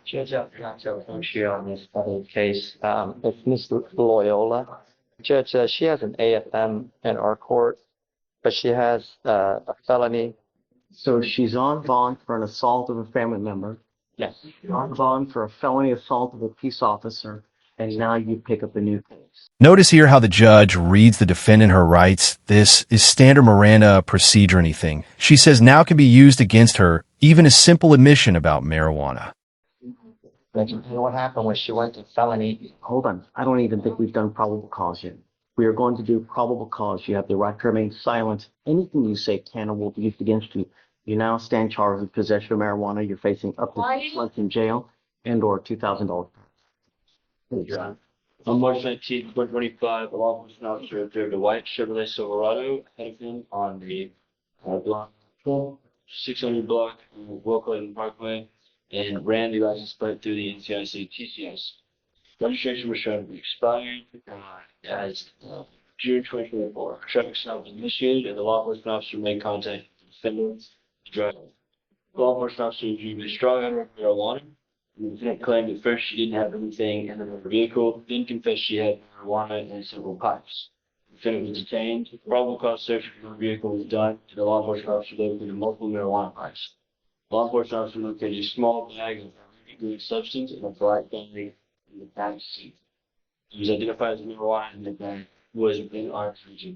Judge, I've got to approach you on this other case. It's Miss Loyola. Judge, she has an AFM in our court, but she has a felony. So she's on bond for an assault of a family member, Yes. on bond for a felony assault of a peace officer, and now you pick up a new case. Notice here how the judge reads the defendant her rights. This is standard Miranda procedure anything. She says now can be used against her, even a simple admission about marijuana. But you know what happened when she went to felony? Hold on. I don't even think we've done probable cause yet. We are going to do probable cause. You have the right to remain silent. Anything you say can or will be used against you. You now stand charged with possession of marijuana. You're facing up to 6 months in jail and or $2,000. On March 19th, 2025, a law enforcement officer observed a white Chevrolet Silverado ahead of him on the block 600 block of Wilcott Parkway and ran the license plate through the NCIC TCS. Registration was shown to be expired as June 2024. Traffic stop was initiated and the law enforcement officer made contact with the defendant. The driver. Law enforcement officer reviewed a strong odor of marijuana. The defendant claimed at first she didn't have anything in the motor vehicle, then confessed she had marijuana and several pipes. The defendant was detained. Probable cause search for the vehicle was done, and the law enforcement officer located multiple marijuana pipes. Law enforcement officer located a small bag of green substance and a black bag in the back seat. It was identified as marijuana, and the bag was within arm's reach.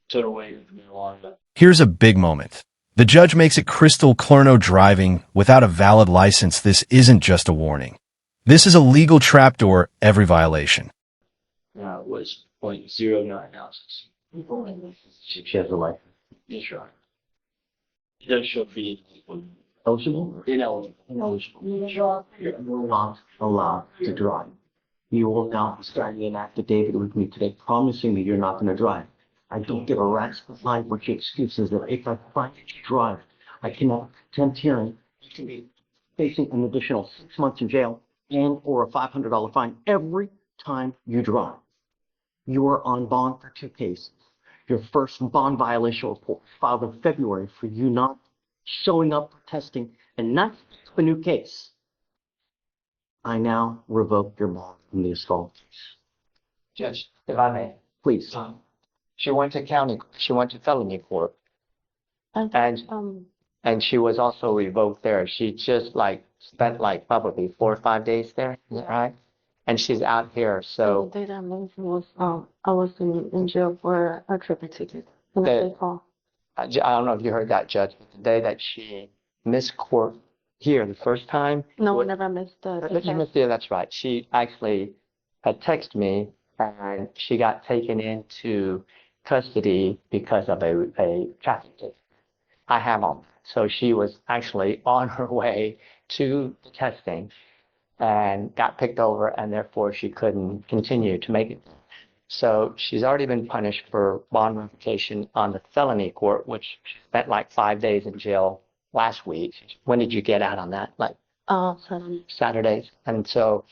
Total weight of the marijuana. Here's a big moment. The judge makes it crystal clear no driving without a valid license. This isn't just a warning. This is a legal trapdoor every violation. It was 0.09 ounces. She has a license. Yes, Your Honor. It does show be Eligible? ineligible. Ineligible. You're not allowed to drive. You will now be signing an affidavit with me today promising me you're not going to drive. I don't give a rat's behind what your excuse is that if I find that you drive, I cannot contempt hearing. You can be facing an additional 6 months in jail and or a $500 fine every time you drive. You are on bond for 2 cases. Your first bond violation report filed in February for you not showing up for testing and not a new case. I now revoke your bond from the assault case. Judge, if I may. Please. She went to felony court, and she was also revoked there. She just spent probably 4 or 5 days there, is that right? And she's out here, so. The date I moved was, I was in jail for a traffic ticket. And The- a state call. I don't know if you heard that, Judge, but the day that she missed court here the first time. No, I never missed the You test. missed it, that's right. She actually had texted me and she got taken into custody because of a traffic ticket. I have on. So she was actually on her way to the testing and got picked over, and therefore she couldn't continue to make it. So she's already been punished for bond revocation on the felony court, which she spent 5 days in jail last week. When did you get out on that? So, Saturdays. And so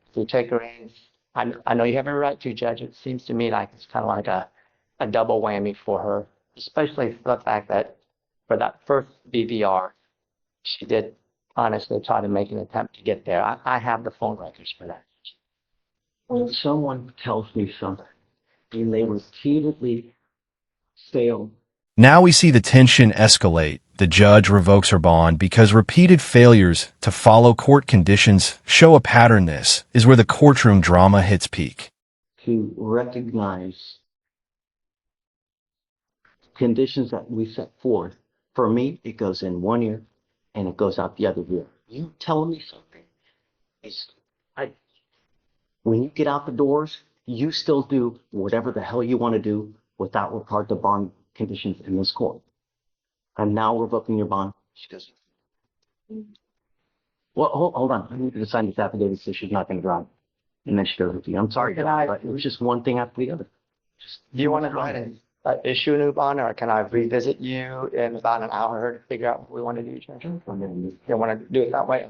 if you take her in, I know you have a right to, Judge. It seems to me like it's kind of like a double whammy for her, especially for the fact that for that first BVR, she did honestly try to make an attempt to get there. I have the phone records for that. When someone tells me something and they repeatedly fail. Now we see the tension escalate. The judge revokes her bond because repeated failures to follow court conditions show a pattern. This is where the courtroom drama hits peak. To recognize conditions that we set forth. For me, it goes in one ear and it goes out the other ear. You telling me something when you get out the doors, you still do whatever the hell you want to do without regard to bond conditions in this court. I'm now revoking your bond. She goes, well, hold on. I need you to sign this affidavit so she's not going to drive. And then she goes with you. I'm sorry, but it was just one thing after the other. Do you want to go ahead and issue a new bond, or can I revisit you in about an hour to figure out what we want to do, Judge? You want to do it that way?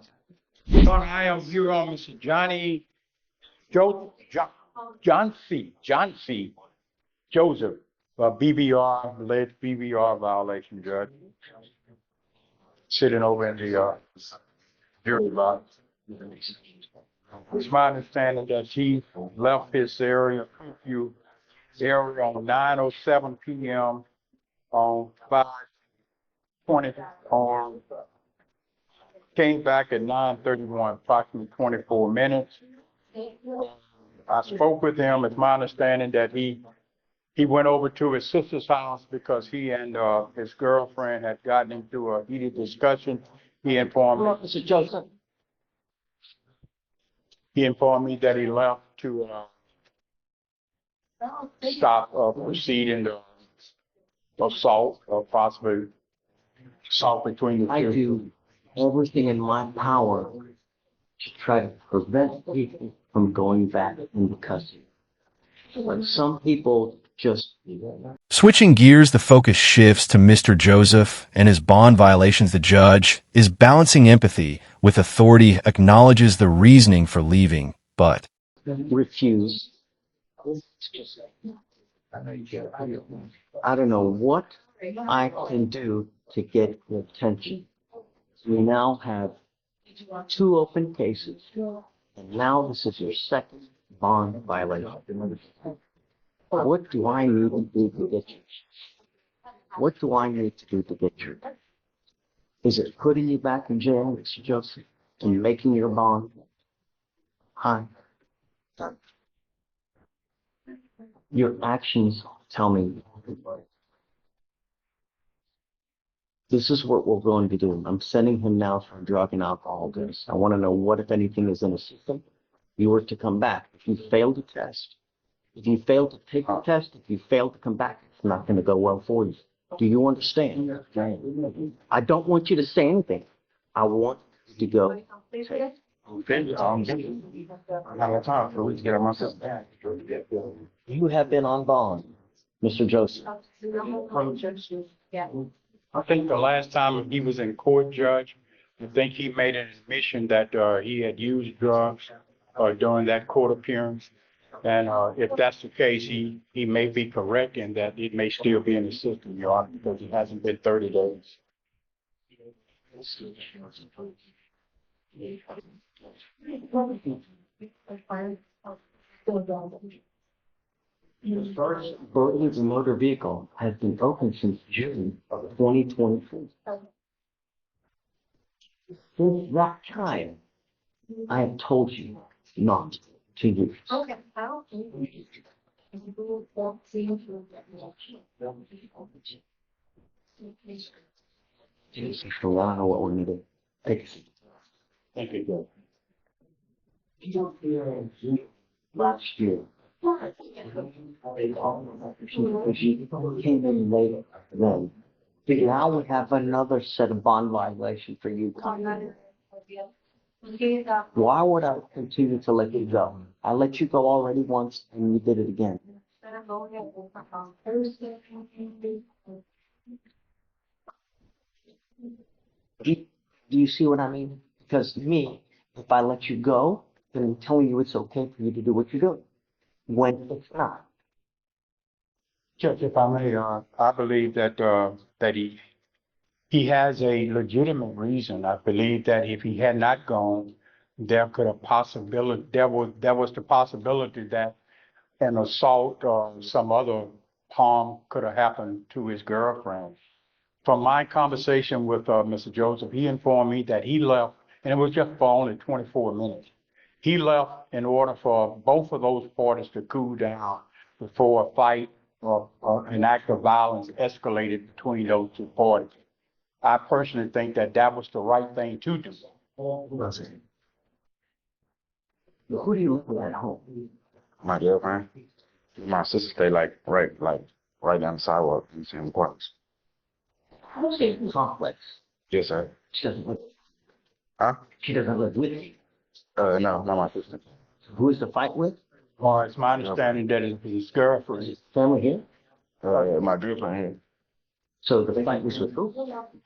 I am here on Mr. John C. Joseph, alleged BBR violation, Judge. Sitting over in the jury box. It's my understanding that he left his area, curfew area on 9:07 p.m. on 5/20 on came back at 9:31, approximately 24 minutes. I spoke with him. It's my understanding that he went over to his sister's house because he and his girlfriend had gotten into a heated discussion. He informed me. Mr. Joseph. He informed me that he left to stop proceeding to assault or possibly assault between the I two. do everything in my power to try to prevent people from going back into custody. But some people just Switching gears, the focus shifts to Mr. Joseph and his bond violations. The judge is balancing empathy with authority, acknowledges the reasoning for leaving, but refuse. I don't know what I can do to get your attention. We now have 2 open cases, and now this is your second bond violation. What do I need to do to get you? What do I need to do to get you? Is it putting you back in jail, Mr. Joseph, and making your bond? Hi. Your actions tell me. This is what we're going to do. I'm sending him now for a drug and alcohol test. I want to know what, if anything, is in the system. You were to come back. If you fail the test, if you fail to take the test, if you fail to come back, it's not going to go well for you. Do you understand? I don't want you to say anything. I want you to go. You have been on bond, Mr. Joseph. I think the last time he was in court, Judge, I think he made an admission that he had used drugs during that court appearance. And if that's the case, he may be correct in that it may still be in the system, Your Honor, because it hasn't been 30 days. The first burglary of a motor vehicle has been open since June of 2023. Since that time, I have told you not to use. Okay. So I don't know what we're gonna do. Take a seat. Thank you, Judge. Last year. She came in later then. But now we have another set of bond violation for you. Why would I continue to let you go? I let you go already once and you did it again. Do you see what I mean? Because me, if I let you go, then I'm telling you it's okay for you to do what you're doing. When it's not. Judge, if I may, I believe that he has a legitimate reason. I believe that if he had not gone, there was the possibility that an assault or some other harm could have happened to his girlfriend. From my conversation with Mr. Joseph, he informed me that he left, and it was just for only 24 minutes. He left in order for both of those parties to cool down before a fight or an act of violence escalated between those 2 parties. I personally think that that was the right thing to do. Who do you live with at home? My girlfriend, my sister stay right down the sidewalk in the same apartments. Who's in conflicts? Yes, sir. She doesn't live. Huh? She doesn't live with you. No, not my sister. Who is the fight with? It's my understanding that it's his girlfriend. Family here? My girlfriend here. So the fight was with who?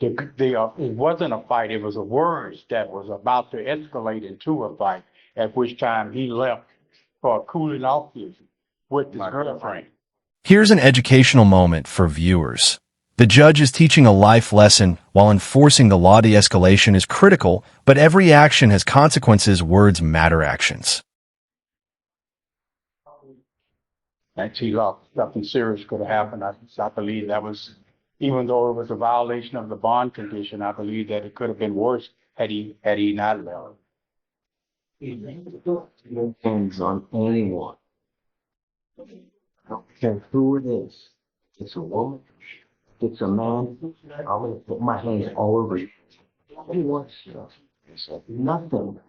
It wasn't a fight. It was a words that was about to escalate into a fight, at which time he left for a cooling off period with his girlfriend. here's an educational moment for viewers. The judge is teaching a life lesson while enforcing the law. De-escalation is critical, but every action has consequences. Words matter. Actions. Actually, nothing serious could have happened. I believe that was, even though it was a violation of the bond condition, I believe that it could have been worse had he not left. Hands on anyone. I don't care who it is. If it's a woman, if it's a man, I'm gonna put my hands all over you. Nobody wants you. Nothing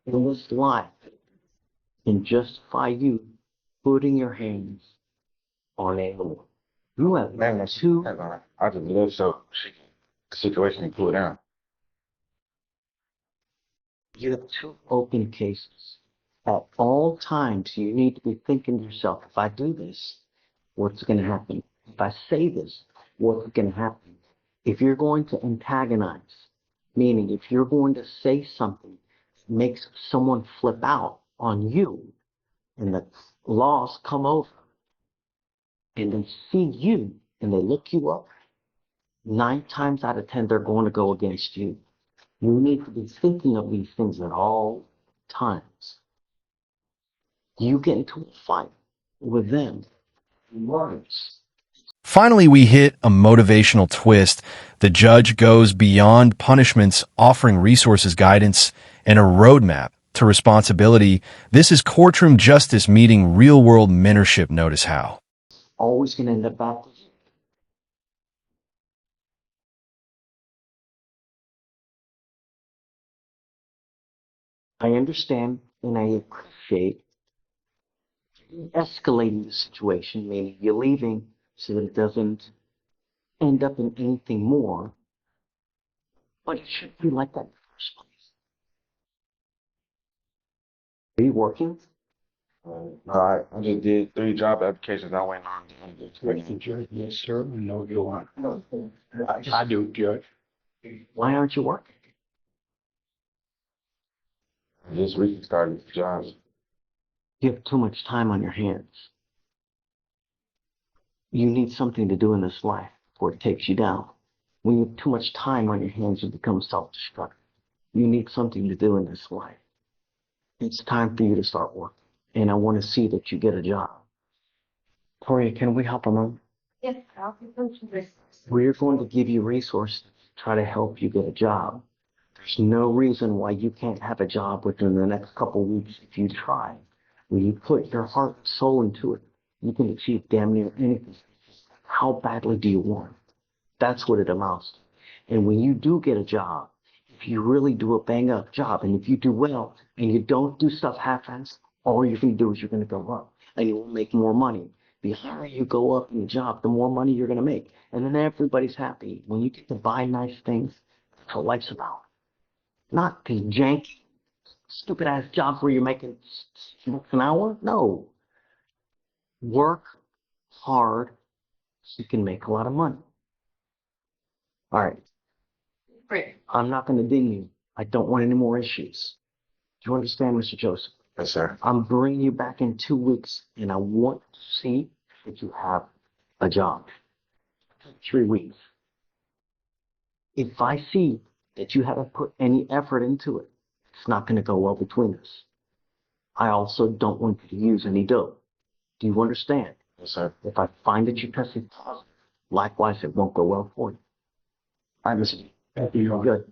in this life can justify you putting your hands on anyone. You have Man, that's two. I just live so the situation can cool down. You have two open cases. At all times, you need to be thinking to yourself, if I do this, what's going to happen? If I say this, what's going to happen? If you're going to antagonize, meaning if you're going to say something that makes someone flip out on you, and the laws come over, and they see you, and they look you up, 9 times out of 10, they're going to go against you. You need to be thinking of these things at all times. You get into a fight with them, words. Finally, we hit a motivational twist. The judge goes beyond punishments, offering resources, guidance, and a roadmap to responsibility. This is courtroom justice meeting real-world mentorship. Notice how. Always going to end up back with you. I understand and I appreciate escalating the situation, meaning you're leaving so that it doesn't end up in anything more. But it shouldn't be like that in the first place. Are you working? No, I just did 3 job applications. I went on. Judge, yes, sir. No, you aren't. No. I do, Judge. Why aren't you working? I just recently started jobs. You have too much time on your hands. You need something to do in this life before it takes you down. When you have too much time on your hands, you become self-destructive. You need something to do in this life. It's time for you to start working. And I want to see that you get a job. Toria, can we help a moment? Yes, I'll give them some resources. We're going to give you resources to try to help you get a job. There's no reason why you can't have a job within the next couple of weeks if you try. When you put your heart and soul into it, you can achieve damn near anything. How badly do you want it? That's what it amounts to. And when you do get a job, if you really do a bang-up job, and if you do well, and you don't do stuff half-assed, all you're going to do is you're going to go up, and you will make more money. The higher you go up in the job, the more money you're going to make. And then everybody's happy. When you get to buy nice things, that's what life's about. Not these janky, stupid-ass jobs where you're making $6 an hour. No. Work hard so you can make a lot of money. All right. Great. I'm not going to ding you. I don't want any more issues. Do you understand, Mr. Joseph? Yes, sir. I'm bringing you back in 2 weeks, and I want to see that you have a job. 3 weeks. If I see that you haven't put any effort into it, it's not going to go well between us. I also don't want you to use any dope. Do you understand? Yes, sir. If I find that you tested positive, likewise, it won't go well for you. I understand. Thank you, Your Honor. Good.